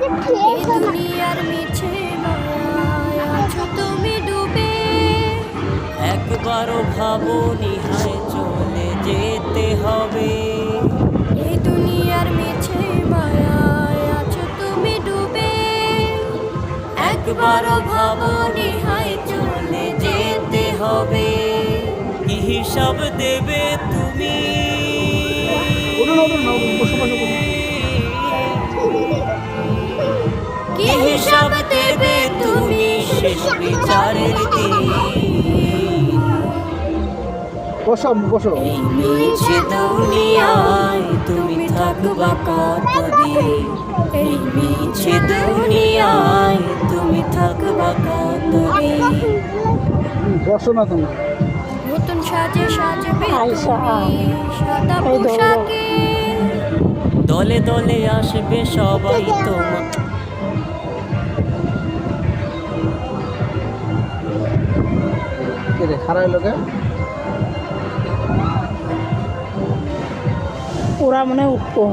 এই দুনিয়ার মিছে মায়ায় আছো তুমি ডুবে। একবারও ভাবনি হায় চলে যেতে হবে। এই দুনিয়ার মিছে মায়ায় আছো তুমি ডুবে। একবারও ভাবনি হায় চলে যেতে হবে। কি হিসাব দেবে তুমি? কি হিসাব দেবে তুমি শেষ বিচারের দিন? এই মিছে দুনিয়ায় তুমি থাকবা কতদিন? এই মিছে দুনিয়ায় তুমি থাকবা কতদিন? নতুন সাজে সাজবে আয়শা, তুমি সাদা এই ধরো। পোশাকে। দলে দলে আসবে সবাই তোমার। ওরা মনে হয় উঠবো।